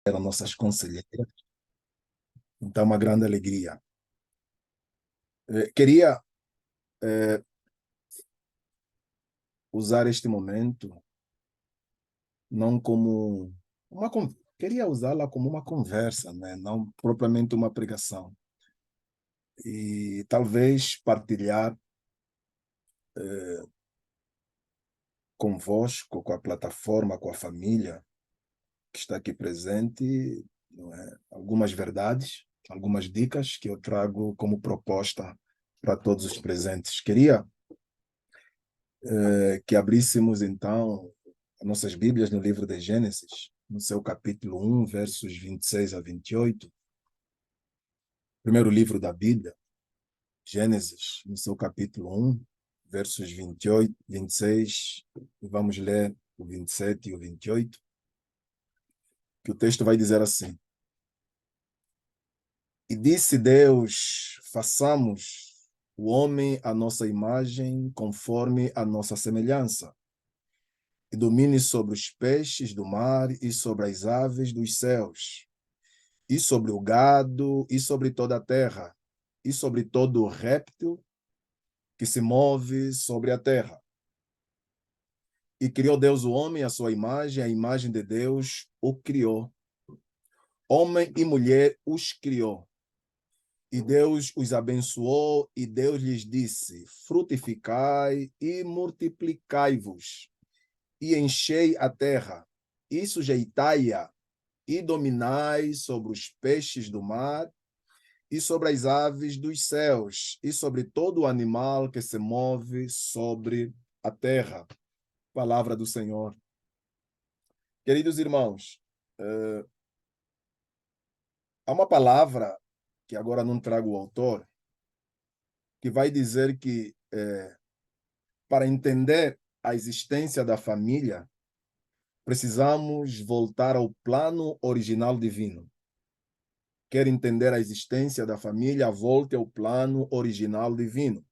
eram nossas conselheiras, então uma grande alegria. Queria usar este momento não como queria usá-la como uma conversa, né? Não propriamente uma pregação. E talvez partilhar convosco, com a plataforma, com a família que está aqui presente, não é? Algumas verdades, algumas dicas que eu trago como proposta para todos os presentes. Queria que abríssemos, então, nossas Bíblias no livro de Gênesis, no seu capítulo 1, versos 26 a 28, primeiro livro da Bíblia, Gênesis, no seu capítulo 1, versos 28, 26, e vamos ler o 27 e o 28, que o texto vai dizer assim: E disse Deus, façamos o homem à nossa imagem, conforme a nossa semelhança, e domine sobre os peixes do mar e sobre as aves dos céus, e sobre o gado, e sobre toda a terra, e sobre todo réptil que se move sobre a terra. E criou Deus o homem à sua imagem, a imagem de Deus o criou. Homem e mulher os criou. E Deus os abençoou, e Deus lhes disse: frutificai e multiplicai-vos, e enchei a terra, e sujeitai-a, e dominai sobre os peixes do mar, e sobre as aves dos céus, e sobre todo o animal que se move sobre a terra. Palavra do Senhor. Queridos irmãos, há uma palavra que agora não trago o autor, que vai dizer que para entender a existência da família, precisamos voltar ao plano original divino. Quer entender a existência da família, volte ao plano original divino.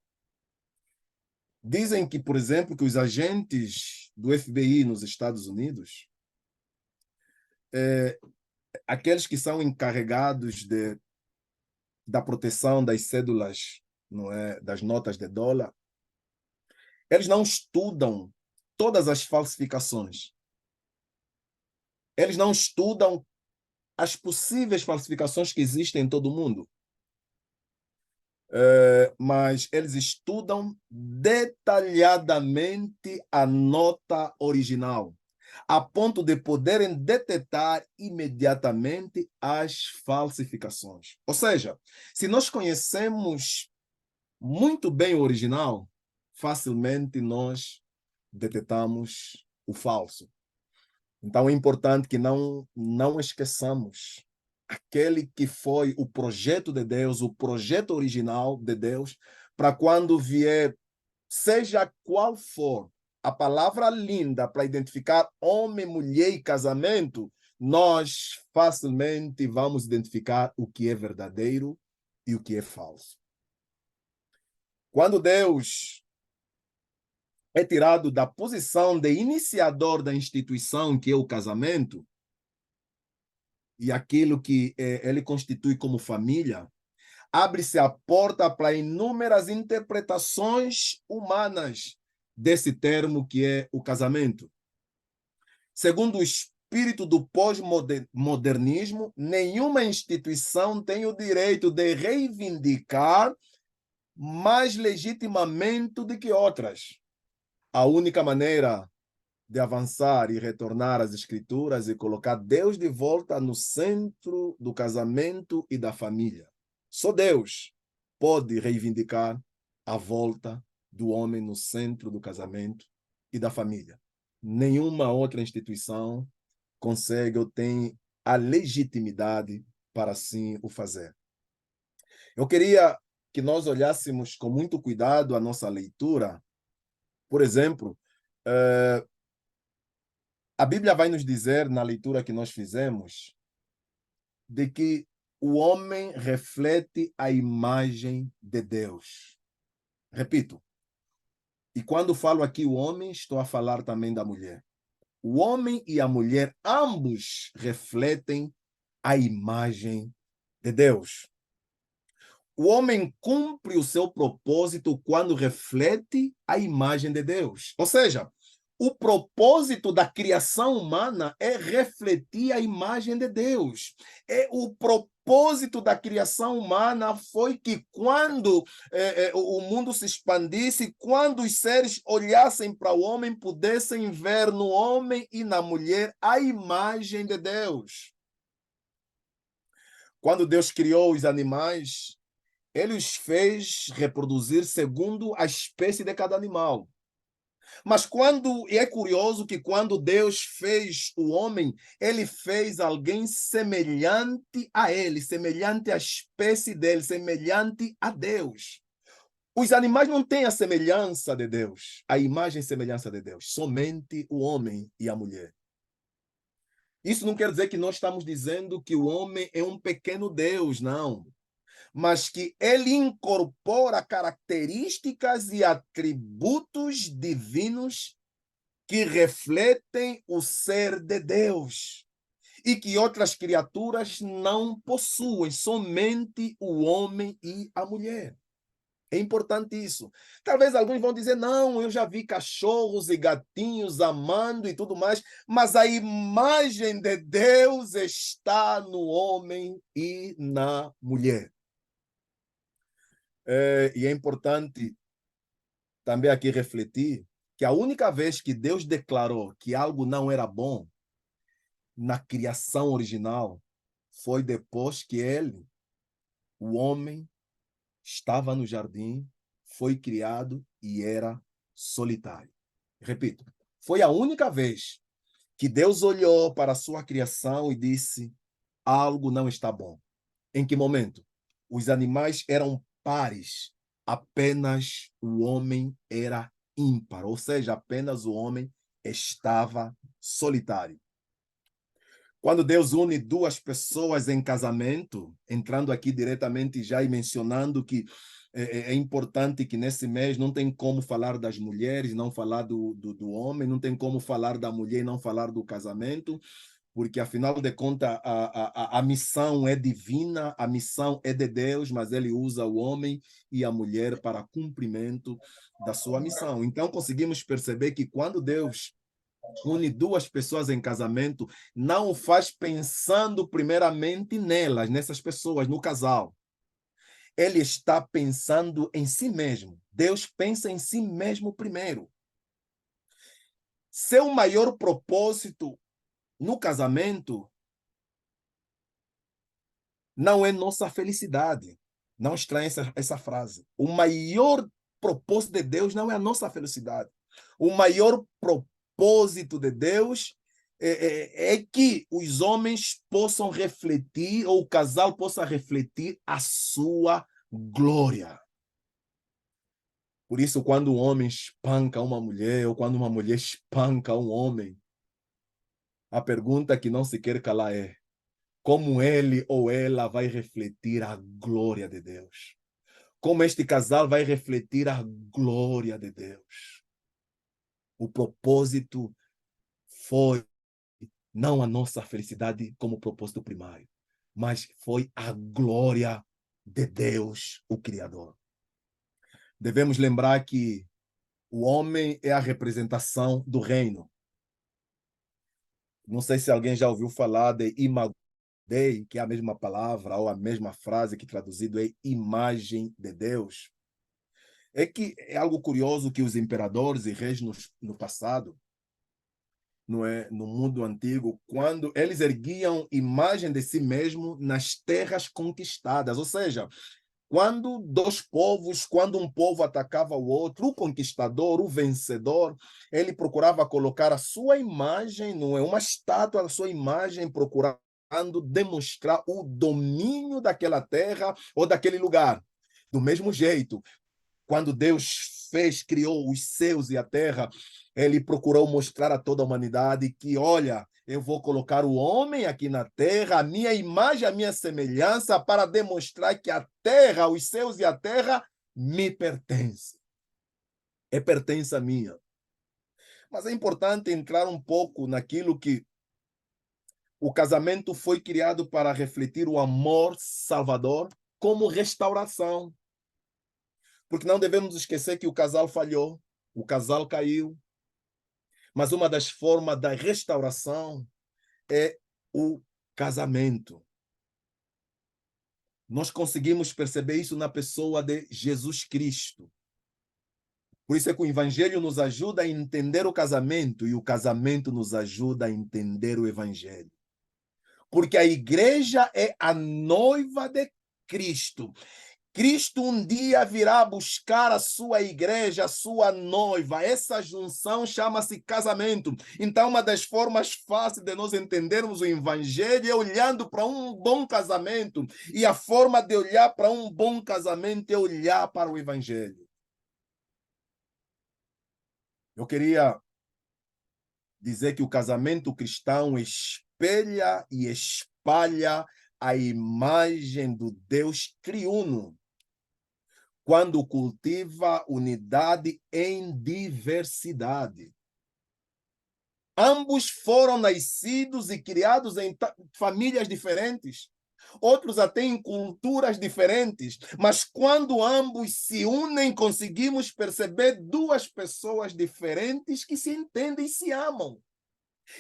Dizem que, por exemplo, que os agentes do FBI nos Estados Unidos, aqueles que são encarregados da proteção das cédulas, não é, das notas de dólar, eles não estudam todas as falsificações. Eles não estudam as possíveis falsificações que existem em todo o mundo. Mas eles estudam detalhadamente a nota original, a ponto de poderem detectar imediatamente as falsificações. Ou seja, se nós conhecemos muito bem o original, facilmente nós detectamos o falso. Então é importante que não esqueçamos aquele que foi o projeto de Deus, o projeto original de Deus, para quando vier, seja qual for a palavra linda para identificar homem, mulher e casamento, nós facilmente vamos identificar o que é verdadeiro e o que é falso. Quando Deus é tirado da posição de iniciador da instituição, que é o casamento, e aquilo que ele constitui como família, abre-se a porta para inúmeras interpretações humanas desse termo que é o casamento. Segundo o espírito do pós-modernismo, nenhuma instituição tem o direito de reivindicar mais legitimamente do que outras. A única maneira de avançar e retornar às escrituras e colocar Deus de volta no centro do casamento e da família. Só Deus pode reivindicar a volta do homem no centro do casamento e da família. Nenhuma outra instituição consegue ou tem a legitimidade para assim o fazer. Eu queria que nós olhássemos com muito cuidado a nossa leitura. Por exemplo, a Bíblia vai nos dizer, na leitura que nós fizemos, de que o homem reflete a imagem de Deus. Repito, e quando falo aqui o homem, estou a falar também da mulher. O homem e a mulher, ambos refletem a imagem de Deus. O homem cumpre o seu propósito quando reflete a imagem de Deus. Ou seja, o propósito da criação humana é refletir a imagem de Deus. O propósito da criação humana foi que quando o mundo se expandisse, quando os seres olhassem para o homem, pudessem ver no homem e na mulher a imagem de Deus. Quando Deus criou os animais, ele os fez reproduzir segundo a espécie de cada animal. Mas é curioso que quando Deus fez o homem, ele fez alguém semelhante a ele, semelhante à espécie dele, semelhante a Deus. Os animais não têm a semelhança de Deus, a imagem e semelhança de Deus, somente o homem e a mulher. Isso não quer dizer que nós estamos dizendo que o homem é um pequeno Deus, não. Mas que ele incorpora características e atributos divinos que refletem o ser de Deus e que outras criaturas não possuem, somente o homem e a mulher. É importante isso. Talvez alguns vão dizer, não, eu já vi cachorros e gatinhos amando e tudo mais, mas a imagem de Deus está no homem e na mulher. E é importante também aqui refletir que a única vez que Deus declarou que algo não era bom na criação original foi depois que ele, o homem, estava no jardim, foi criado e era solitário. Repito, foi a única vez que Deus olhou para a sua criação e disse: algo não está bom. Em que momento? Os animais eram pares, apenas o homem era ímpar, ou seja, apenas o homem estava solitário. Quando Deus une duas pessoas em casamento, entrando aqui diretamente já e mencionando que é importante que nesse mês não tem como falar das mulheres, não falar do homem, não tem como falar da mulher e não falar do casamento, porque afinal de contas a missão é divina, a missão é de Deus, mas ele usa o homem e a mulher para cumprimento da sua missão. Então conseguimos perceber que quando Deus une duas pessoas em casamento, não o faz pensando primeiramente nelas, nessas pessoas, no casal. Ele está pensando em si mesmo. Deus pensa em si mesmo primeiro. Seu maior propósito no casamento não é nossa felicidade. Não estranhe essa frase. O maior propósito de Deus não é a nossa felicidade. O maior propósito de Deus é que os homens possam refletir, ou o casal possa refletir a sua glória. Por isso, quando um homem espanca uma mulher, ou quando uma mulher espanca um homem, a pergunta que não se quer calar é: como ele ou ela vai refletir a glória de Deus? Como este casal vai refletir a glória de Deus? O propósito foi não a nossa felicidade como propósito primário, mas foi a glória de Deus, o Criador. Devemos lembrar que o homem é a representação do reino. Não sei se alguém já ouviu falar de imago Dei, que é a mesma palavra ou a mesma frase que traduzido é imagem de Deus. É que é algo curioso que os imperadores e reis no passado, no mundo antigo, quando eles erguiam imagem de si mesmo nas terras conquistadas, ou seja, quando um povo atacava o outro, o conquistador, o vencedor, ele procurava colocar a sua imagem, não é uma estátua da sua imagem, procurando demonstrar o domínio daquela terra ou daquele lugar. Do mesmo jeito, quando Deus criou os céus e a terra, ele procurou mostrar a toda a humanidade que, olha, eu vou colocar o homem aqui na terra, a minha imagem, a minha semelhança, para demonstrar que a terra, os céus e a terra me pertencem. É pertença minha. Mas é importante entrar um pouco naquilo que O casamento foi criado para refletir o amor salvador como restauração. Porque não devemos esquecer que o casal falhou, o casal caiu, mas uma das formas da restauração é o casamento. Nós conseguimos perceber isso na pessoa de Jesus Cristo. Por isso é que o Evangelho nos ajuda a entender o casamento e o casamento nos ajuda a entender o Evangelho. Porque a igreja é a noiva de Cristo. Cristo um dia virá buscar a sua igreja, a sua noiva. Essa junção chama-se casamento. Então, uma das formas fáceis de nós entendermos o evangelho é olhando para um bom casamento. E a forma de olhar para um bom casamento é olhar para o evangelho. Eu queria dizer que o casamento cristão espelha e espalha a imagem do Deus triuno, quando cultiva unidade em diversidade. Ambos foram nascidos e criados em famílias diferentes, outros até em culturas diferentes, mas quando ambos se unem, conseguimos perceber duas pessoas diferentes que se entendem e se amam.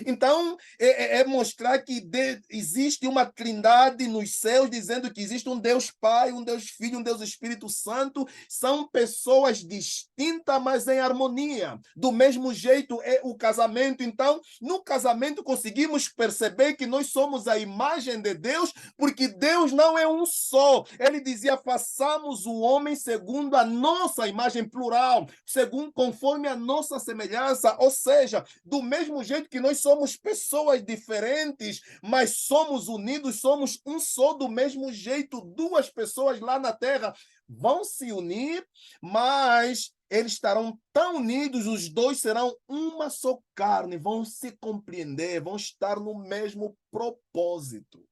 Então, é mostrar que existe uma trindade nos céus, dizendo que existe um Deus Pai, um Deus Filho, um Deus Espírito Santo. São pessoas distintas, mas em harmonia. Do mesmo jeito é o casamento. Então, no casamento conseguimos perceber que nós somos a imagem de Deus, porque Deus não é um só. Ele dizia, façamos o homem segundo a nossa imagem plural, segundo conforme a nossa semelhança. Ou seja, do mesmo jeito que nós somos pessoas diferentes, mas somos unidos, somos um só, do mesmo jeito. Duas pessoas lá na Terra vão se unir, mas eles estarão tão unidos, os dois serão uma só carne, vão se compreender, vão estar no mesmo propósito.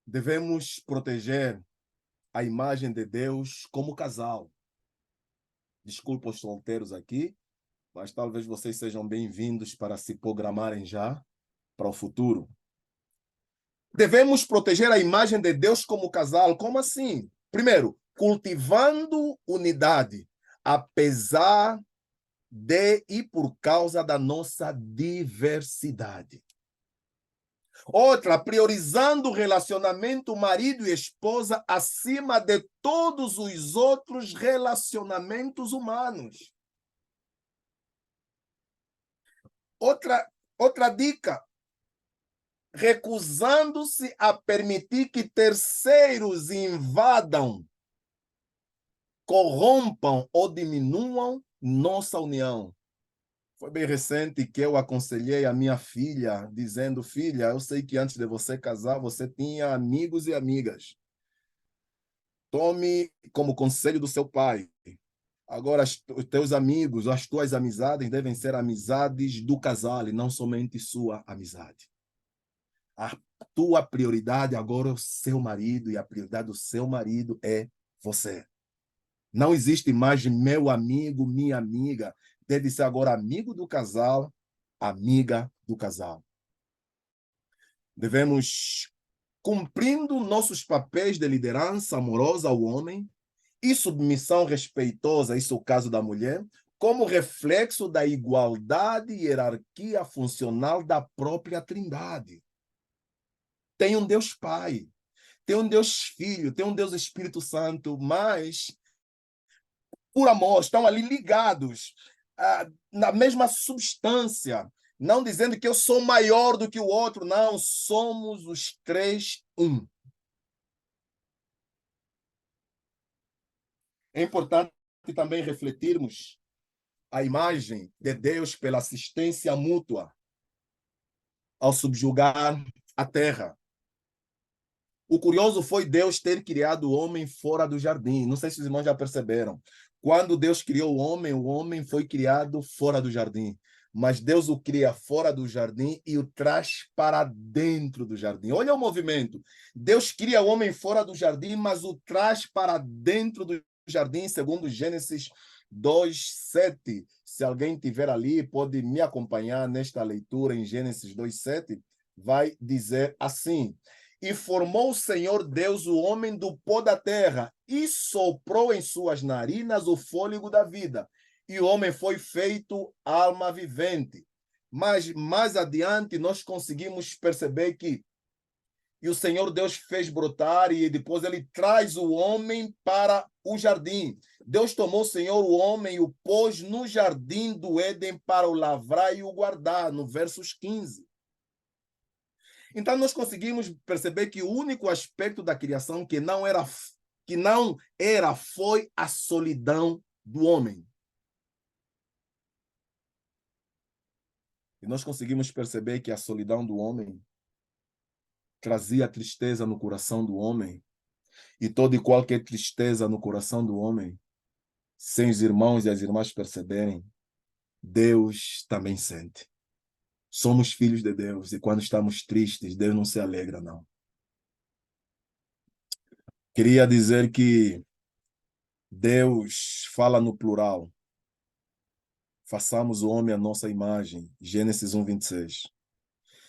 Devemos proteger a imagem de Deus como casal. Desculpa os solteiros aqui, mas talvez vocês sejam bem-vindos para se programarem já para o futuro. Devemos proteger a imagem de Deus como casal. Como assim? Primeiro, cultivando unidade, apesar de e por causa da nossa diversidade. Outra, priorizando o relacionamento marido e esposa acima de todos os outros relacionamentos humanos. Outra dica, recusando-se a permitir que terceiros invadam, corrompam ou diminuam nossa união. Foi bem recente que eu aconselhei a minha filha, dizendo, filha, eu sei que antes de você casar, você tinha amigos e amigas. Tome como conselho do seu pai. Agora, os teus amigos, as tuas amizades devem ser amizades do casal e não somente sua amizade. A tua prioridade agora é o seu marido e a prioridade do seu marido é você. Não existe mais meu amigo, minha amiga. Deve ser agora amigo do casal, amiga do casal. Devemos, cumprindo nossos papéis de liderança amorosa ao homem e submissão respeitosa, isso é o caso da mulher, como reflexo da igualdade e hierarquia funcional da própria Trindade. Tem um Deus Pai, tem um Deus Filho, tem um Deus Espírito Santo, mas por amor estão ali ligados na mesma substância, não dizendo que eu sou maior do que o outro, não, somos os três um. É importante também refletirmos a imagem de Deus pela assistência mútua ao subjugar a terra. O curioso foi Deus ter criado o homem fora do jardim. Não sei se os irmãos já perceberam. Quando Deus criou o homem foi criado fora do jardim. Mas Deus o cria fora do jardim e o traz para dentro do jardim. Olha o movimento. Deus cria o homem fora do jardim, mas o traz para dentro do jardim, segundo Gênesis 2:7. Se alguém tiver ali, pode me acompanhar nesta leitura em Gênesis 2:7. Vai dizer assim: e formou o Senhor Deus o homem do pó da terra e soprou em suas narinas o fôlego da vida. E o homem foi feito alma vivente. Mas mais adiante nós conseguimos perceber que e o Senhor Deus fez brotar e depois ele traz o homem para o jardim. Deus tomou, Senhor, o homem e o pôs no jardim do Éden para o lavrar e o guardar, no versos 15. Então nós conseguimos perceber que o único aspecto da criação que não era foi a solidão do homem. E nós conseguimos perceber que a solidão do homem trazia tristeza no coração do homem, e toda e qualquer tristeza no coração do homem, sem os irmãos e as irmãs perceberem, Deus também sente. Somos filhos de Deus, e quando estamos tristes, Deus não se alegra, não. Queria dizer que Deus fala no plural. Façamos o homem à nossa imagem. Gênesis 1:26.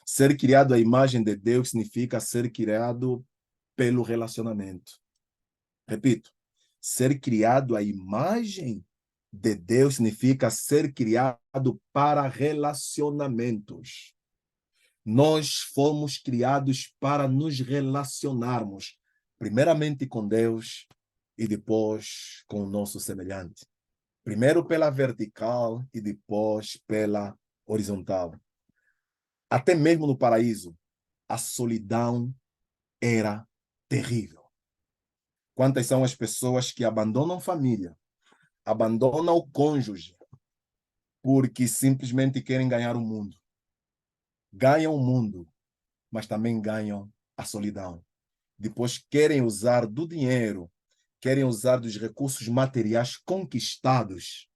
Ser criado à imagem de Deus significa ser criado pelo relacionamento. Repito, ser criado à imagem de Deus significa ser criado para relacionamentos. Nós fomos criados para nos relacionarmos, primeiramente com Deus e depois com o nosso semelhante. Primeiro pela vertical e depois pela horizontal. Até mesmo no paraíso, a solidão era terrível. Quantas são as pessoas que abandonam família, abandonam o cônjuge, porque simplesmente querem ganhar o mundo. Ganham o mundo, mas também ganham a solidão. Depois querem usar do dinheiro, querem usar dos recursos materiais conquistados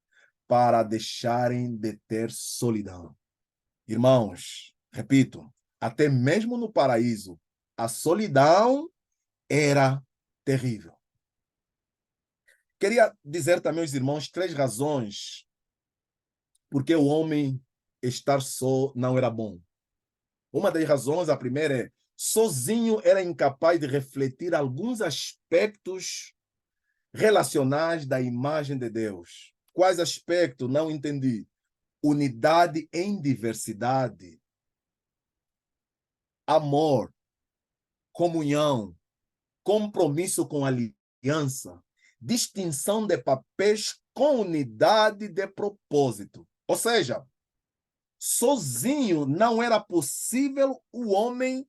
para deixarem de ter solidão. Irmãos, repito, até mesmo no paraíso, a solidão era terrível. Queria dizer também aos irmãos 3 razões porque o homem estar só não era bom. Uma das razões, a primeira é, sozinho era incapaz de refletir alguns aspectos relacionais da imagem de Deus. Quais aspectos? Não entendi. Unidade em diversidade, amor, comunhão, compromisso com aliança, distinção de papéis com unidade de propósito. Ou seja, sozinho não era possível o homem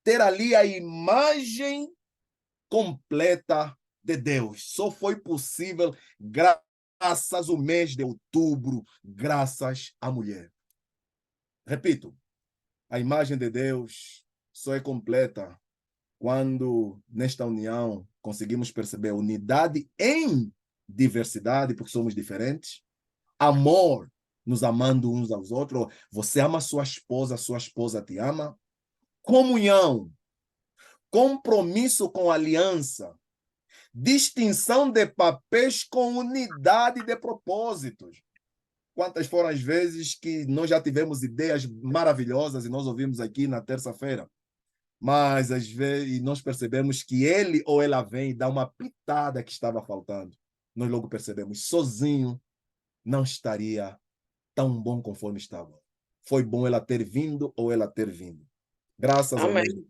ter ali a imagem completa de Deus. Só foi possível graças ao mês de outubro, graças à mulher. Repito, a imagem de Deus só é completa quando, nesta união, conseguimos perceber unidade em diversidade, porque somos diferentes, amor, nos amando uns aos outros. Você ama sua esposa te ama. Comunhão, compromisso com aliança, distinção de papéis com unidade de propósitos. Quantas foram as vezes que nós já tivemos ideias maravilhosas e nós ouvimos aqui na terça-feira, mas às vezes nós percebemos que ele ou ela vem e dá uma pitada que estava faltando. Nós logo percebemos, sozinho não estaria tão bom conforme estava. Foi bom ela ter vindo ou ela ter vindo. Graças a Deus.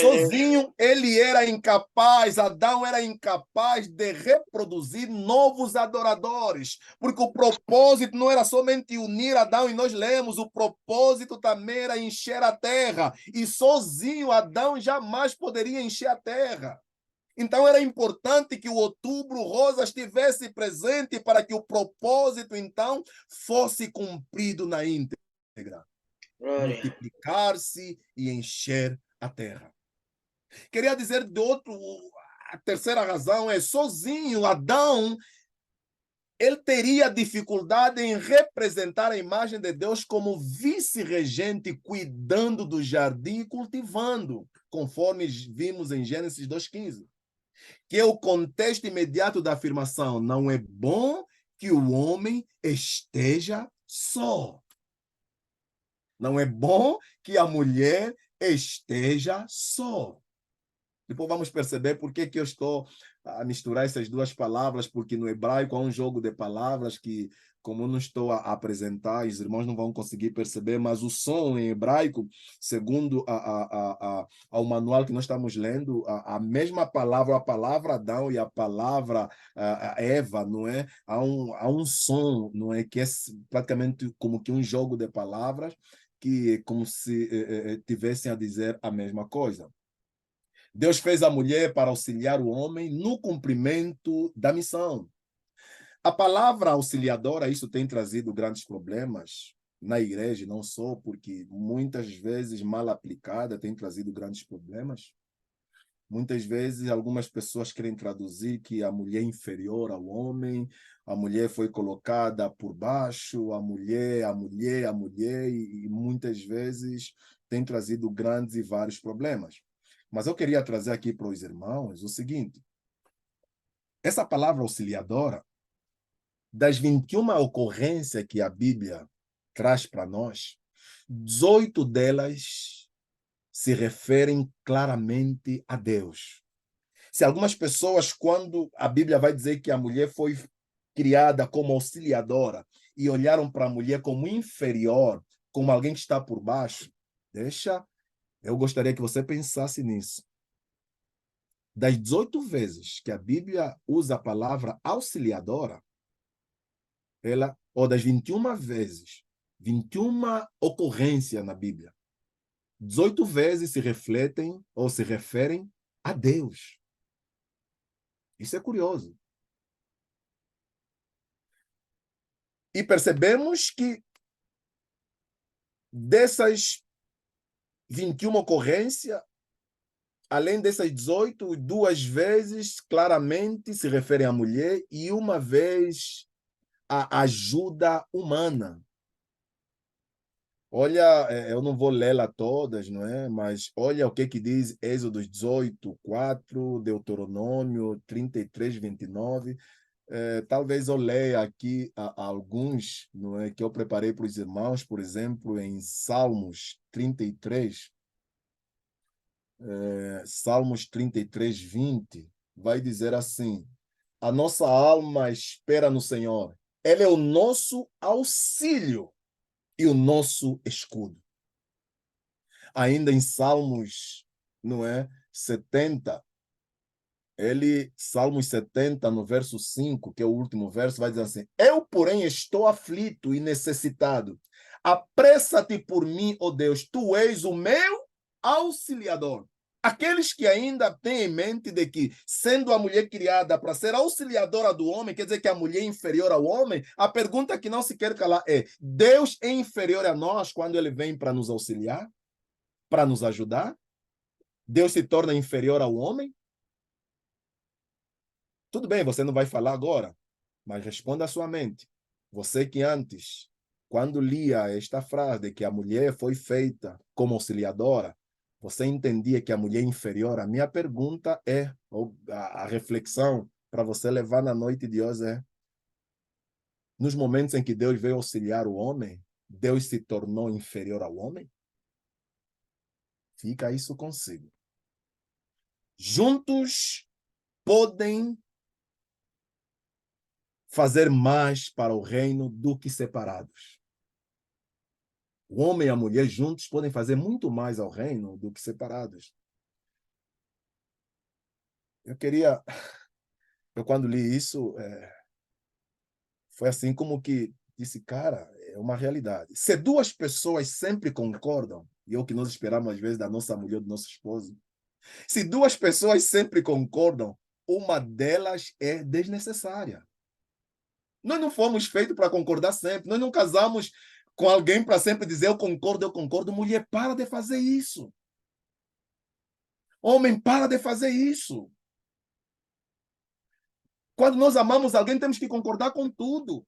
Sozinho ele era incapaz, Adão era incapaz de reproduzir novos adoradores, porque o propósito não era somente unir Adão, e nós lemos, o propósito também era encher a terra, e sozinho Adão jamais poderia encher a terra. Então era importante que o Outubro Rosa estivesse presente para que o propósito então fosse cumprido na íntegra. Multiplicar-se e encher a terra. Queria dizer de outro, a terceira razão é, sozinho Adão, ele teria dificuldade em representar a imagem de Deus como vice-regente, cuidando do jardim e cultivando, conforme vimos em Gênesis 2:15. que é o contexto imediato da afirmação. Não é bom que o homem esteja só. Não é bom que a mulher esteja só. Depois vamos perceber por que eu estou a misturar essas duas palavras, porque no hebraico há um jogo de palavras que, como eu não estou a apresentar, os irmãos não vão conseguir perceber, mas o som em hebraico, segundo ao manual que nós estamos lendo, a mesma palavra, a palavra Adão e a palavra Eva, não é? Há um som, não é? Que é praticamente como que um jogo de palavras, que é como se tivessem a dizer a mesma coisa. Deus fez a mulher para auxiliar o homem no cumprimento da missão. A palavra auxiliadora, isso tem trazido grandes problemas na igreja, não só porque muitas vezes mal aplicada tem trazido grandes problemas. Muitas vezes algumas pessoas querem traduzir que a mulher é inferior ao homem, a mulher foi colocada por baixo, a mulher, e muitas vezes tem trazido grandes e vários problemas. Mas eu queria trazer aqui para os irmãos o seguinte: essa palavra auxiliadora, das 21 ocorrências que a Bíblia traz para nós, 18 delas se referem claramente a Deus. Se algumas pessoas, quando a Bíblia vai dizer que a mulher foi criada como auxiliadora e olharam para a mulher como inferior, como alguém que está por baixo, eu gostaria que você pensasse nisso. Das 18 vezes que a Bíblia usa a palavra auxiliadora, ou das 21 vezes, 21 ocorrências na Bíblia, 18 vezes se refletem ou se referem a Deus. Isso é curioso. E percebemos que dessas 21 ocorrências, além dessas 18, 2 vezes claramente se referem à mulher e uma vez à ajuda humana. Olha, eu não vou lê-la todas, não é? Mas olha o que diz Êxodo 18, 4, Deuteronômio 33, 29. Talvez eu leia aqui alguns, não é, que eu preparei para os irmãos, por exemplo, em Salmos 33, Salmos 33, 20, vai dizer assim: a nossa alma espera no Senhor, Ele é o nosso auxílio e o nosso escudo. Ainda em Salmos, não é, 70, Salmos 70, no verso 5, que é o último verso, vai dizer assim: eu, porém, estou aflito e necessitado. Apressa-te por mim, ó Deus, tu és o meu auxiliador. Aqueles que ainda têm em mente de que, sendo a mulher criada para ser auxiliadora do homem, quer dizer que a mulher é inferior ao homem, a pergunta que não se quer calar é: Deus é inferior a nós quando ele vem para nos auxiliar, para nos ajudar? Deus se torna inferior ao homem? Tudo bem, você não vai falar agora, mas responda à sua mente. Você que antes, quando lia esta frase de que a mulher foi feita como auxiliadora, você entendia que a mulher é inferior? A minha pergunta é, ou a reflexão para você levar na noite de hoje é: nos momentos em que Deus veio auxiliar o homem, Deus se tornou inferior ao homem? Fica isso consigo. Juntos podem fazer mais para o reino do que separados. O homem e a mulher juntos podem fazer muito mais ao reino do que separados. Eu quando li isso, foi assim como que disse, cara, é uma realidade. Se duas pessoas sempre concordam, e é o que nós esperamos às vezes da nossa mulher, do nosso esposo, se duas pessoas sempre concordam, uma delas é desnecessária. Nós não fomos feitos para concordar sempre. Nós não casamos com alguém para sempre dizer eu concordo, eu concordo. Mulher, para de fazer isso. Homem, para de fazer isso. Quando nós amamos alguém, temos que concordar com tudo.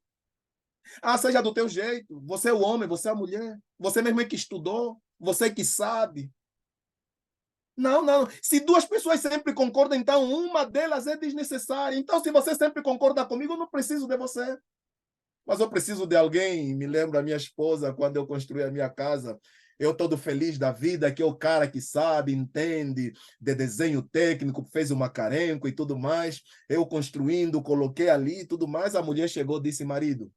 Ah, seja do teu jeito. Você é o homem, você é a mulher. Você mesmo é que estudou. Você que sabe. Não, não. Se duas pessoas sempre concordam, então uma delas é desnecessária. Então, se você sempre concorda comigo, eu não preciso de você. Mas eu preciso de alguém. Me lembro a minha esposa, quando eu construí a minha casa, eu todo feliz da vida, que é o cara que sabe, entende de desenho técnico, fez o macarenco e tudo mais. Eu construindo, coloquei ali e tudo mais. A mulher chegou e disse, marido,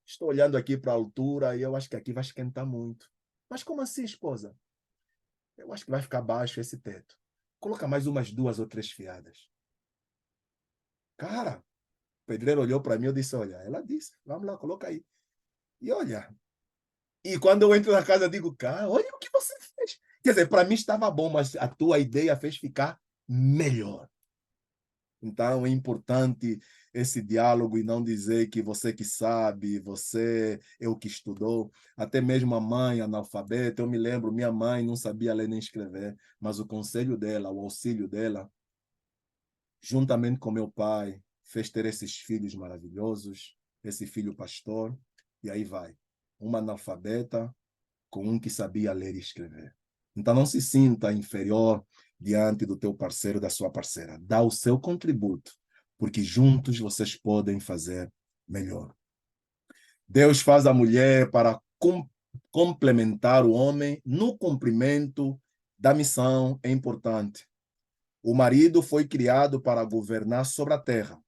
estou olhando aqui para a altura e eu acho que aqui vai esquentar muito. Mas como assim, esposa? Eu acho que vai ficar baixo esse teto. Coloca mais umas 2 ou 3 fiadas. Cara, o pedreiro olhou para mim e disse, olha, ela disse, vamos lá, coloca aí. E olha, e quando eu entro na casa, eu digo, cara, olha o que você fez. Quer dizer, para mim estava bom, mas a tua ideia fez ficar melhor. Então, é importante esse diálogo e não dizer que você que sabe, você é o que estudou. Até mesmo a mãe analfabeta, eu me lembro, minha mãe não sabia ler nem escrever, mas o conselho dela, o auxílio dela, juntamente com meu pai, fez ter esses filhos maravilhosos, esse filho pastor, e aí vai. Uma analfabeta com um que sabia ler e escrever. Então não se sinta inferior diante do teu parceiro, da sua parceira. Dá o seu contributo, porque juntos vocês podem fazer melhor. Deus faz a mulher para complementar o homem no cumprimento da missão, é importante. O marido foi criado para governar sobre a terra.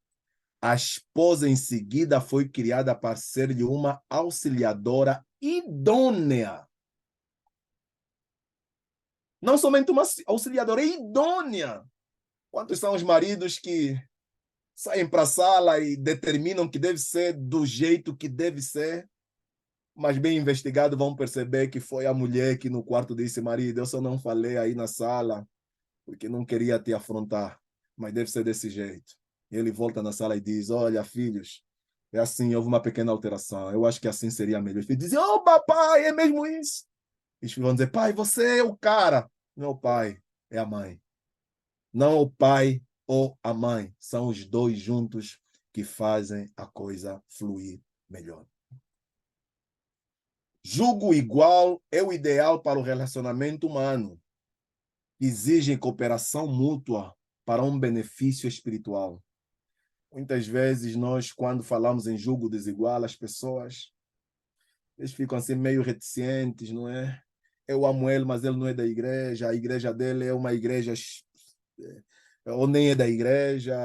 A esposa, em seguida, foi criada para ser-lhe uma auxiliadora idônea. Não somente uma auxiliadora, é idônea. Quantos são os maridos que saem para a sala e determinam que deve ser do jeito que deve ser, mas bem investigado vão perceber que foi a mulher que no quarto disse, marido, eu só não falei aí na sala porque não queria te afrontar, mas deve ser desse jeito. E ele volta na sala e diz, olha, filhos, é assim, houve uma pequena alteração, eu acho que assim seria melhor. Os filhos dizem, oh, papai, é mesmo isso? E os filhos vão dizer, pai, você é o cara. Não é o pai, é a mãe. Não o pai ou a mãe, são os dois juntos que fazem a coisa fluir melhor. Julgo igual é o ideal para o relacionamento humano. Exigem cooperação mútua para um benefício espiritual. Muitas vezes nós, quando falamos em julgo desigual, as pessoas eles ficam assim meio reticentes, não é? Eu amo ele, mas ele não é da igreja, a igreja dele é uma igreja ou nem é da igreja,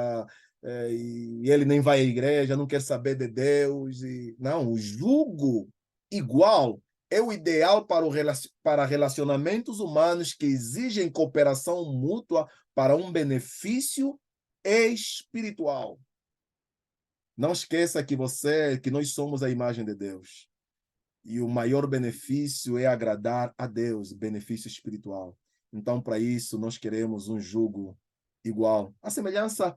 e ele nem vai à igreja, não quer saber de Deus. E... Não, o jugo igual é o ideal para relacionamentos humanos que exigem cooperação mútua para um benefício espiritual. Não esqueça que nós somos a imagem de Deus. E o maior benefício é agradar a Deus, benefício espiritual. Então, para isso, nós queremos um jugo igual. A semelhança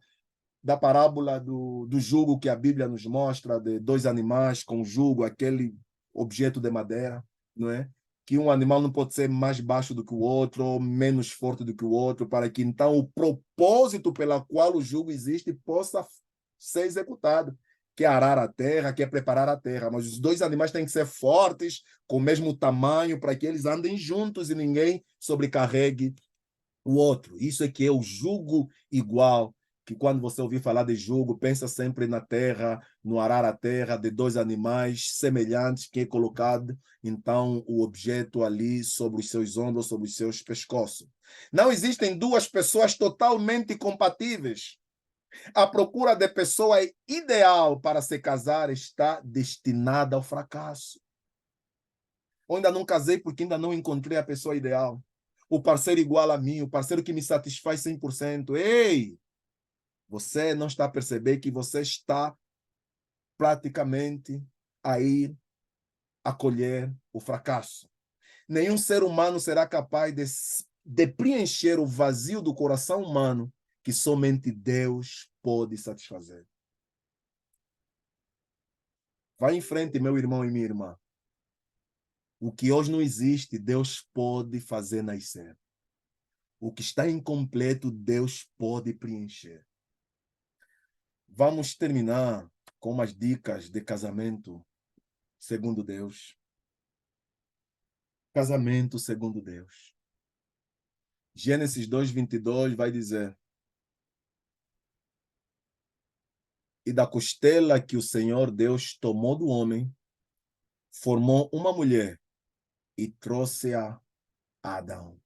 da parábola do jugo que a Bíblia nos mostra, de 2 animais com jugo, aquele objeto de madeira, não é? Que um animal não pode ser mais baixo do que o outro, ou menos forte do que o outro, para que então o propósito pela qual o jugo existe possa ser executado, que é arar a terra, que é preparar a terra. Mas os 2 animais têm que ser fortes, com o mesmo tamanho, para que eles andem juntos e ninguém sobrecarregue o outro. Isso é que é o jugo igual, que quando você ouvir falar de jugo, pensa sempre na terra, no arar a terra de 2 animais semelhantes que é colocado, então, o objeto ali sobre os seus ombros, sobre os seus pescoços. Não existem 2 pessoas totalmente compatíveis. A procura de pessoa ideal para se casar está destinada ao fracasso. Eu ainda não casei porque ainda não encontrei a pessoa ideal. O parceiro igual a mim, o parceiro que me satisfaz 100%. Ei, você não está a perceber que você está praticamente a ir acolher o fracasso. Nenhum ser humano será capaz de preencher o vazio do coração humano que somente Deus pode satisfazer. Vá em frente, meu irmão e minha irmã. O que hoje não existe, Deus pode fazer nascer. O que está incompleto, Deus pode preencher. Vamos terminar com umas dicas de casamento segundo Deus. Casamento segundo Deus. Gênesis 2:22 vai dizer: e da costela que o Senhor Deus tomou do homem, formou uma mulher e trouxe-a a Adão.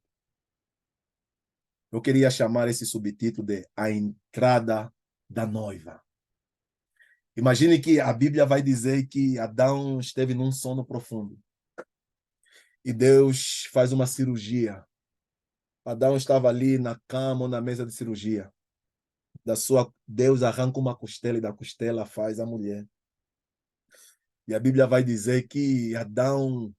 Eu queria chamar esse subtítulo de A Entrada da Noiva. Imagine que a Bíblia vai dizer que Adão esteve num sono profundo. E Deus faz uma cirurgia. Adão estava ali na cama ou na mesa de cirurgia. Deus arranca uma costela e da costela faz a mulher. E a Bíblia vai dizer que Adão,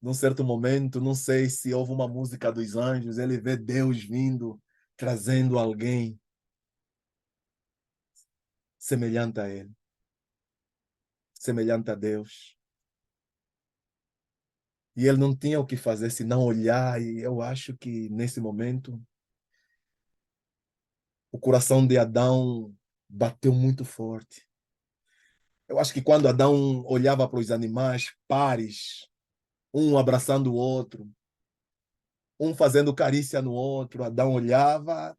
num certo momento, não sei se houve uma música dos anjos, ele vê Deus vindo, trazendo alguém semelhante a ele, semelhante a Deus. E ele não tinha o que fazer senão olhar, e eu acho que nesse momento o coração de Adão bateu muito forte. Eu acho que quando Adão olhava para os animais pares, um abraçando o outro, um fazendo carícia no outro, Adão olhava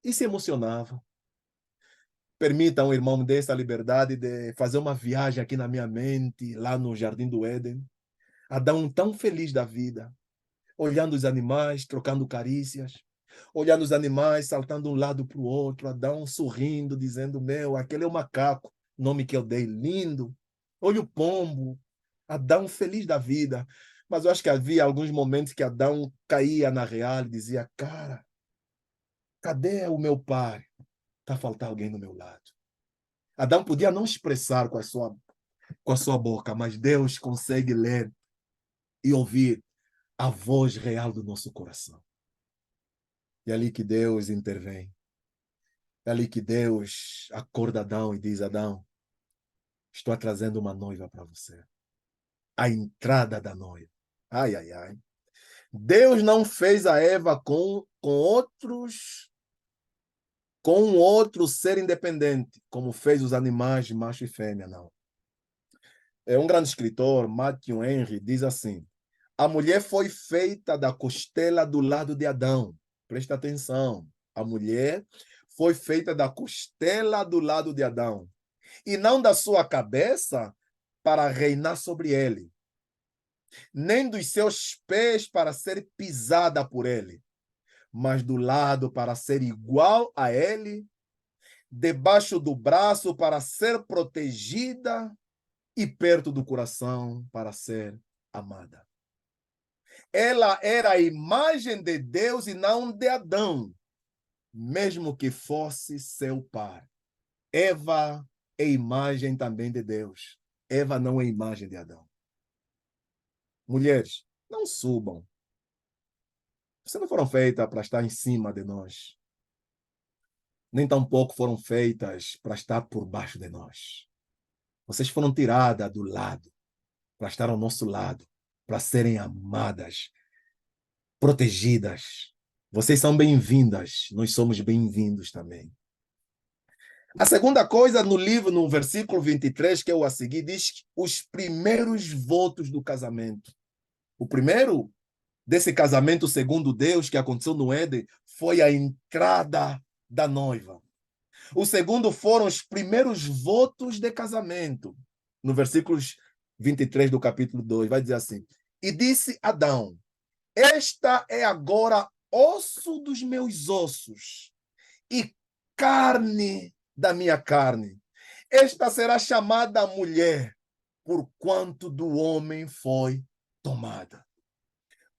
e se emocionava. Permita um irmão dessa liberdade de fazer uma viagem aqui na minha mente, lá no Jardim do Éden. Adão tão feliz da vida, olhando os animais, trocando carícias, olhando os animais, saltando de um lado para o outro, Adão sorrindo, dizendo, meu, aquele é o macaco, nome que eu dei, lindo. Olha o pombo, Adão feliz da vida. Mas eu acho que havia alguns momentos que Adão caía na real e dizia, cara, cadê o meu pai? Está faltando alguém do meu lado. Adão podia não expressar com a sua boca, mas Deus consegue ler e ouvir a voz real do nosso coração. É ali que Deus intervém. É ali que Deus acorda Adão e diz, Adão, estou trazendo uma noiva para você. A entrada da noiva. Ai, ai, ai. Deus não fez a Eva com um outro ser independente, como fez os animais, macho e fêmea, não. É um grande escritor, Matthew Henry, diz assim: a mulher foi feita da costela do lado de Adão. Presta atenção. A mulher foi feita da costela do lado de Adão, e não da sua cabeça para reinar sobre ele, nem dos seus pés para ser pisada por ele, mas do lado para ser igual a ele, debaixo do braço para ser protegida e perto do coração para ser amada. Ela era a imagem de Deus e não de Adão, mesmo que fosse seu pai. Eva é imagem também de Deus. Eva não é imagem de Adão. Mulheres, não subam. Vocês não foram feitas para estar em cima de nós. Nem tampouco foram feitas para estar por baixo de nós. Vocês foram tiradas do lado, para estar ao nosso lado, para serem amadas, protegidas. Vocês são bem-vindas, nós somos bem-vindos também. A segunda coisa no livro, no versículo 23, que eu a seguir, diz os primeiros votos do casamento. O primeiro desse casamento segundo Deus que aconteceu no Éden foi a entrada da noiva. O segundo foram os primeiros votos de casamento. No versículo 23 do capítulo 2, vai dizer assim: e disse Adão, esta é agora osso dos meus ossos e carne da minha carne. Esta será chamada mulher, porquanto do homem foi tomada.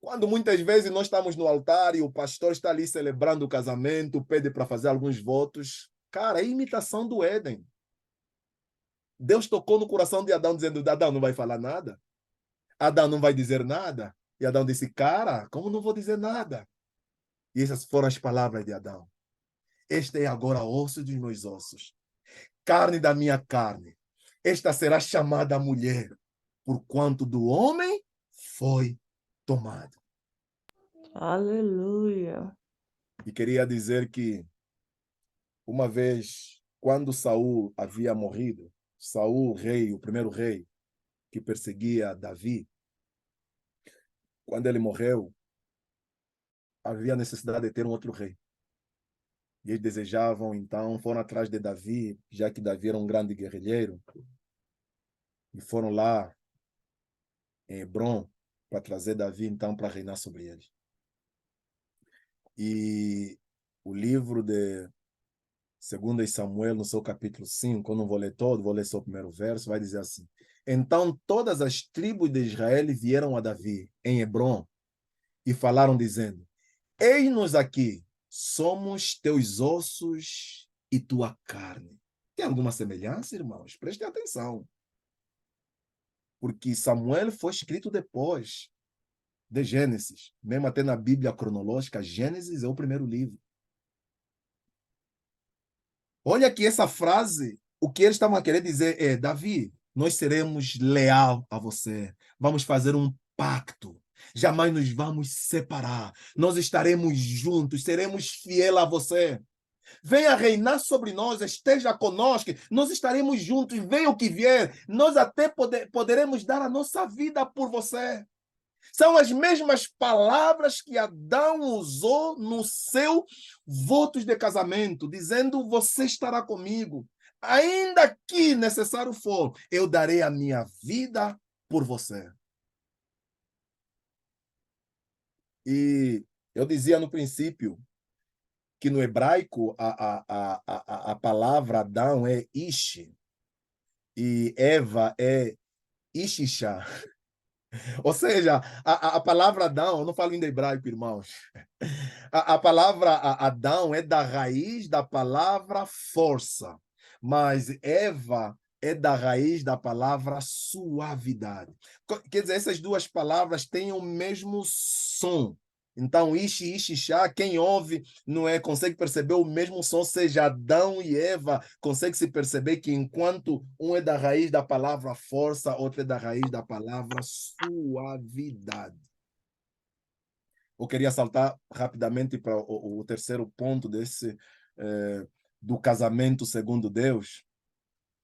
Quando muitas vezes nós estamos no altar e o pastor está ali celebrando o casamento, pede para fazer alguns votos, cara, é imitação do Éden. Deus tocou no coração de Adão, dizendo: Adão não vai falar nada, Adão não vai dizer nada. E Adão disse: cara, como não vou dizer nada? E essas foram as palavras de Adão. Este é agora osso dos meus ossos, carne da minha carne. Esta será chamada mulher, porquanto do homem foi tomado. Aleluia. E queria dizer que, uma vez, quando Saul havia morrido, Saul, rei, o primeiro rei que perseguia Davi, quando ele morreu, havia necessidade de ter um outro rei. E eles desejavam, então, foram atrás de Davi, já que Davi era um grande guerrilheiro, e foram lá em Hebrom para trazer Davi, então, para reinar sobre eles. E o livro de 2 Samuel, no seu capítulo 5, eu não vou ler todo, vou ler só o primeiro verso, vai dizer assim: Então todas as tribos de Israel vieram a Davi em Hebrom e falaram, dizendo: Eis-nos aqui, somos teus ossos e tua carne. Tem alguma semelhança, irmãos? Prestem atenção. Porque Samuel foi escrito depois de Gênesis. Mesmo até na Bíblia cronológica, Gênesis é o primeiro livro. Olha que essa frase, o que eles estavam a querer dizer é: Davi, nós seremos leal a você. Vamos fazer um pacto. Jamais nos vamos separar. Nós estaremos juntos, seremos fiel a você. Venha reinar sobre nós, esteja conosco, nós estaremos juntos, venha o que vier, nós até poderemos dar a nossa vida por você. São as mesmas palavras que Adão usou no seu votos de casamento, dizendo: você estará comigo. Ainda que necessário for, eu darei a minha vida por você. E eu dizia no princípio que no hebraico a palavra Adão é Ish e Eva é Ishisha. Ou seja, a palavra Adão, eu não falo ainda hebraico, irmãos. A palavra Adão é da raiz da palavra força, mas Eva é da raiz da palavra suavidade. Quer dizer, essas duas palavras têm o mesmo som. Então, ishi, ishishá, quem ouve não é, consegue perceber o mesmo som, seja Adão e Eva, consegue se perceber que enquanto um é da raiz da palavra força, outro é da raiz da palavra suavidade. Eu queria saltar rapidamente para o terceiro ponto desse do casamento segundo Deus,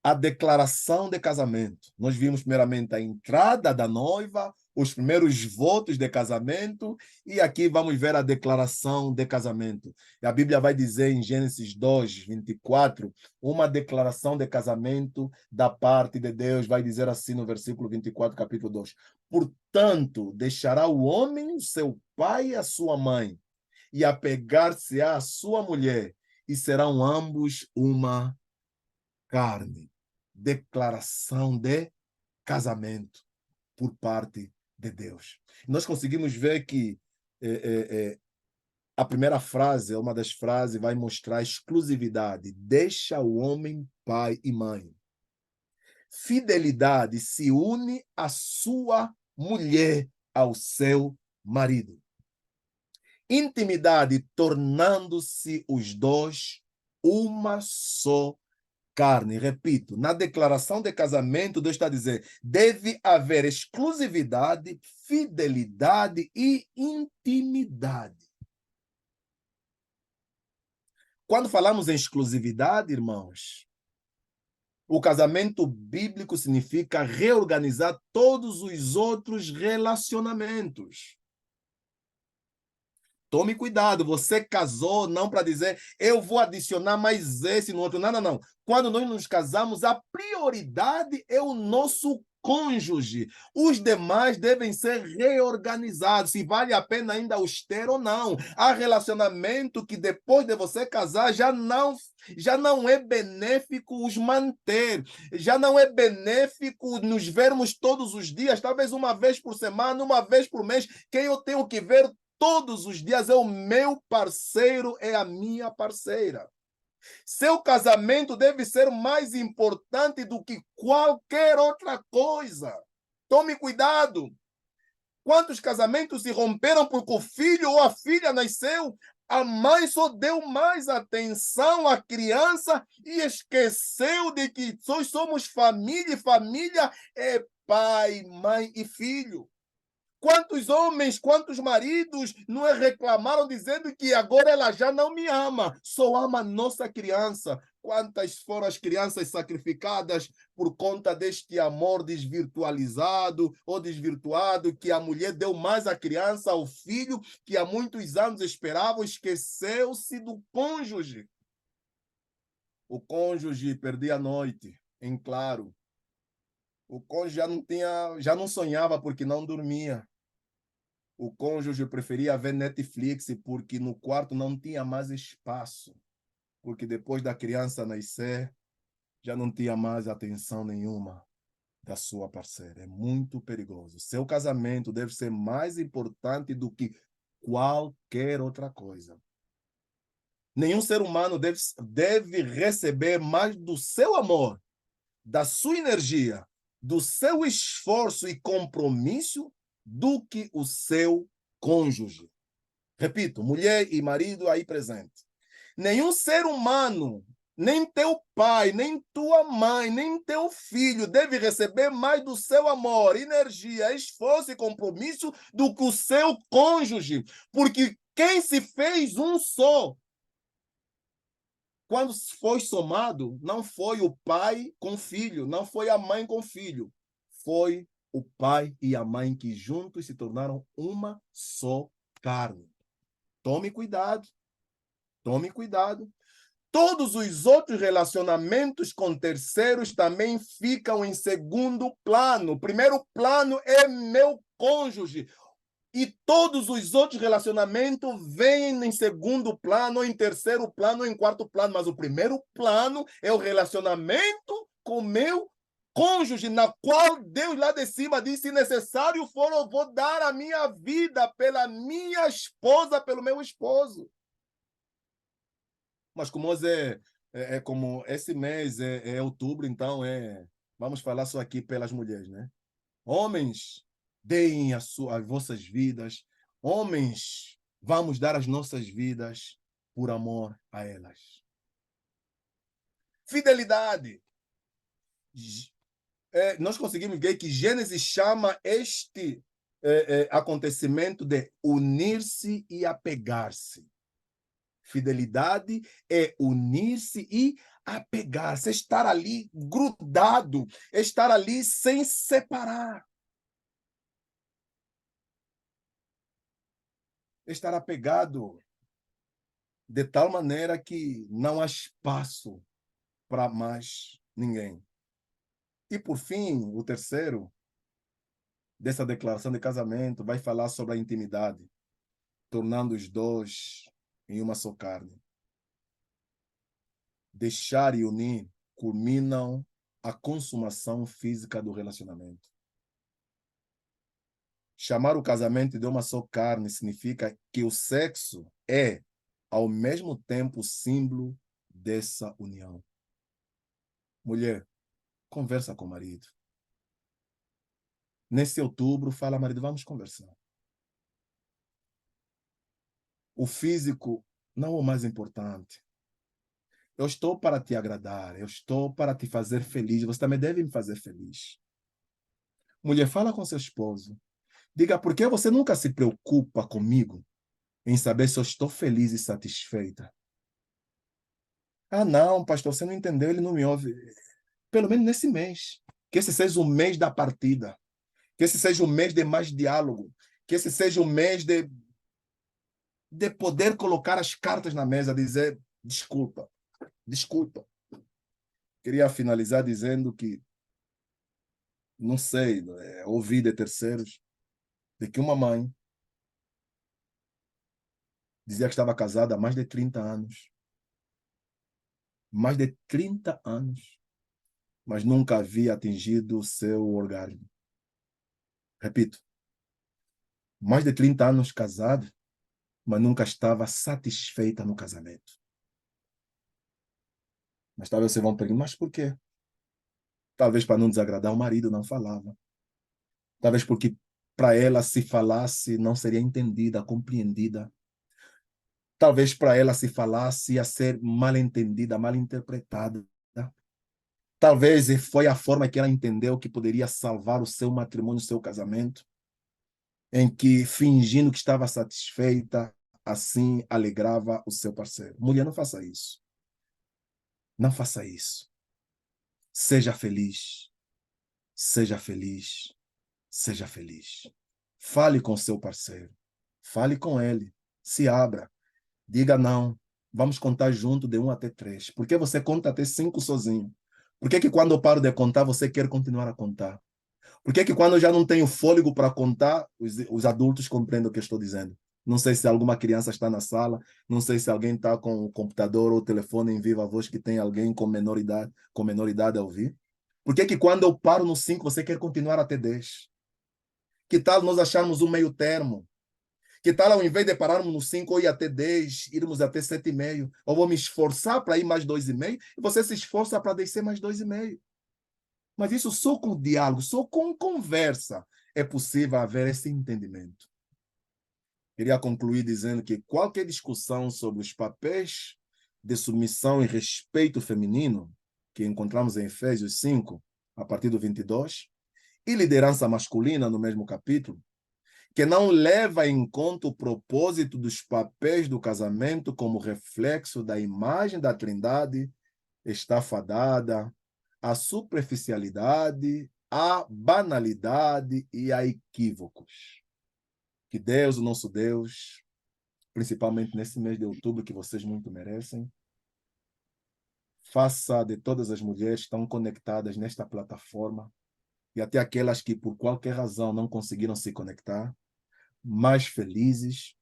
a declaração de casamento. Nós vimos primeiramente a entrada da noiva, os primeiros votos de casamento, e aqui vamos ver a declaração de casamento. E a Bíblia vai dizer em Gênesis 2, 24, uma declaração de casamento da parte de Deus, vai dizer assim no versículo 24, capítulo 2. Portanto, deixará o homem o seu pai e a sua mãe, e apegar-se-á à sua mulher, e serão ambos uma carne. Declaração de casamento por parte de Deus. Nós conseguimos ver que a primeira frase, uma das frases, vai mostrar exclusividade. Deixa o homem pai e mãe. Fidelidade se une à sua mulher, ao seu marido. Intimidade, tornando-se os dois uma só carne. Repito, na declaração de casamento, Deus está dizendo: deve haver exclusividade, fidelidade e intimidade. Quando falamos em exclusividade, irmãos, o casamento bíblico significa reorganizar todos os outros relacionamentos. Tome cuidado, você casou não para dizer eu vou adicionar mais esse no outro. Não, não, não. Quando nós nos casamos, a prioridade é o nosso cônjuge. Os demais devem ser reorganizados, se vale a pena ainda os ter ou não. Há relacionamento que depois de você casar já não é benéfico os manter, já não é benéfico nos vermos todos os dias, talvez uma vez por semana, uma vez por mês. Quem eu tenho que ver todos os dias é o meu parceiro, é a minha parceira. Seu casamento deve ser mais importante do que qualquer outra coisa. Tome cuidado. Quantos casamentos se romperam porque o filho ou a filha nasceu? A mãe só deu mais atenção à criança e esqueceu de que nós somos família, e família é pai, mãe e filho. Quantos homens, quantos maridos não reclamaram dizendo que agora ela já não me ama, só ama a nossa criança. quantas foram as crianças sacrificadas por conta deste amor desvirtualizado ou desvirtuado, que a mulher deu mais à criança, ao filho, que há muitos anos esperavam, esqueceu-se do cônjuge. O cônjuge perdia a noite, em claro. O cônjuge já não sonhava porque não dormia. O cônjuge preferia ver Netflix porque no quarto não tinha mais espaço. Porque depois da criança nascer, já não tinha mais atenção nenhuma da sua parceira. É muito perigoso. Seu casamento deve ser mais importante do que qualquer outra coisa. Nenhum ser humano deve receber mais do seu amor, da sua energia, do seu esforço e compromisso do que o seu cônjuge. Repito, mulher e marido aí presente. Nenhum ser humano, nem teu pai, nem tua mãe, nem teu filho deve receber mais do seu amor, energia, esforço e compromisso do que o seu cônjuge. Porque quem se fez um só, quando foi somado, não foi o pai com o filho, não foi a mãe com o filho, foi o pai e a mãe que juntos se tornaram uma só carne. Tome cuidado, tome cuidado. Todos os outros relacionamentos com terceiros também ficam em segundo plano. O primeiro plano é meu cônjuge. E todos os outros relacionamentos vêm em segundo plano, ou em terceiro plano, ou em quarto plano. Mas o primeiro plano é o relacionamento com meu cônjuge, na qual Deus lá de cima disse: se necessário for, eu vou dar a minha vida pela minha esposa, pelo meu esposo. Mas como como esse mês é outubro, então vamos falar só aqui pelas mulheres, né? Homens, deem as vossas vidas. Homens, vamos dar as nossas vidas por amor a elas. Fidelidade. Nós conseguimos ver que Gênesis chama este acontecimento de unir-se e apegar-se. Fidelidade é unir-se e apegar-se, estar ali grudado, estar ali sem separar. Estar apegado de tal maneira que não há espaço para mais ninguém. E, por fim, o terceiro dessa declaração de casamento vai falar sobre a intimidade, tornando os dois em uma só carne. Deixar e unir culminam a consumação física do relacionamento. Chamar o casamento de uma só carne significa que o sexo é, ao mesmo tempo, símbolo dessa união. Mulher, conversa com o marido. Nesse outubro, fala, marido, vamos conversar. O físico não é o mais importante. Eu estou para te agradar, eu estou para te fazer feliz, você também deve me fazer feliz. Mulher, fala com seu esposo. Diga, por que você nunca se preocupa comigo em saber se eu estou feliz e satisfeita? Ah, não, pastor, você não entendeu, ele não me ouve. Pelo menos nesse mês. Que esse seja o mês da partida. Que esse seja o mês de mais diálogo. Que esse seja o mês de poder colocar as cartas na mesa, dizer, desculpa, desculpa. Queria finalizar dizendo que, não sei, ouvi de terceiros, de que uma mãe dizia que estava casada há mais de 30 anos. Mais de 30 anos. Mas nunca havia atingido o seu orgasmo. Repito, mais de 30 anos casado, mas nunca estava satisfeita no casamento. Mas talvez vocês vão perguntar, mas por quê? Talvez para não desagradar o marido, não falava. Talvez porque para ela, se falasse, não seria entendida, compreendida. Talvez para ela, se falasse, ia ser mal entendida, mal interpretada. Talvez foi a forma que ela entendeu que poderia salvar o seu matrimônio, o seu casamento, em que, fingindo que estava satisfeita, assim alegrava o seu parceiro. Mulher, não faça isso. Não faça isso. Seja feliz. Seja feliz. Seja feliz. Fale com seu parceiro. Fale com ele. Se abra. Diga não. Vamos contar junto de 1 até 3. Por que você conta até 5 sozinho? Por que quando eu paro de contar, você quer continuar a contar? Por que quando eu já não tenho fôlego para contar, os adultos compreendem o que eu estou dizendo? Não sei se alguma criança está na sala, não sei se alguém está com o computador ou o telefone em viva voz que tem alguém com menor idade a ouvir. Por que quando eu paro no 5, você quer continuar até 10? Que tal nós acharmos um meio termo? Que tal, ao invés de pararmos no 5 ou ir até 10, irmos até 7,5? Eu vou me esforçar para ir mais 2,5 e você se esforça para descer mais 2,5. Mas isso só com diálogo, só com conversa é possível haver esse entendimento. Queria concluir dizendo que qualquer discussão sobre os papéis de submissão e respeito feminino, que encontramos em Efésios 5, a partir do 22, e liderança masculina, no mesmo capítulo, que não leva em conta o propósito dos papéis do casamento como reflexo da imagem da Trindade, está fadada à superficialidade, à banalidade e a equívocos. Que Deus, o nosso Deus, principalmente nesse mês de outubro que vocês muito merecem, faça de todas as mulheres que estão conectadas nesta plataforma e até aquelas que por qualquer razão não conseguiram se conectar, mais felizes,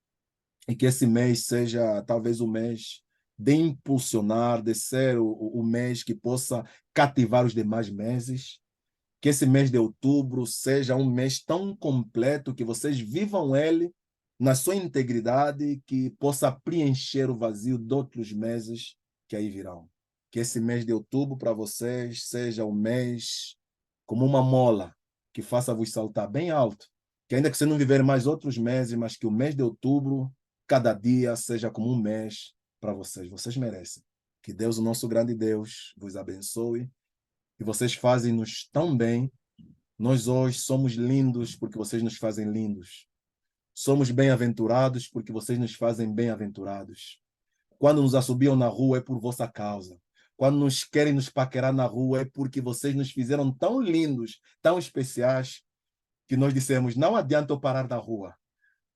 e que esse mês seja talvez o mês de impulsionar, de ser o mês que possa cativar os demais meses, que esse mês de outubro seja um mês tão completo que vocês vivam ele na sua integridade, que possa preencher o vazio de outros meses que aí virão. Que esse mês de outubro para vocês seja um mês como uma mola que faça-vos saltar bem alto, que ainda que você não viver mais outros meses, mas que o mês de outubro, cada dia seja como um mês para vocês. Vocês merecem. Que Deus, o nosso grande Deus, vos abençoe. E vocês fazem-nos tão bem. Nós hoje somos lindos porque vocês nos fazem lindos. Somos bem-aventurados porque vocês nos fazem bem-aventurados. Quando nos assobiam na rua é por vossa causa. Quando nos querem nos paquerar na rua é porque vocês nos fizeram tão lindos, tão especiais, que nós dissemos, não adianta eu parar na rua,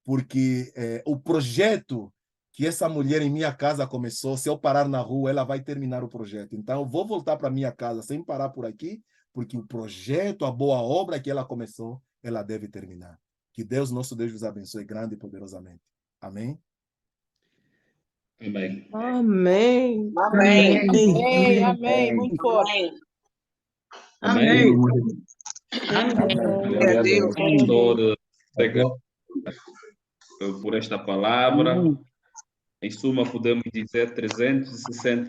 porque o projeto que essa mulher em minha casa começou, se eu parar na rua, ela vai terminar o projeto. Então, eu vou voltar para minha casa sem parar por aqui, porque o projeto, a boa obra que ela começou, ela deve terminar. Que Deus, nosso Deus, vos abençoe grande e poderosamente. Amém? Amém. Amém. Amém. Amém. Amém. Muito forte. Amém. Glória a Deus. Pastor, por esta palavra. Em suma, podemos dizer 360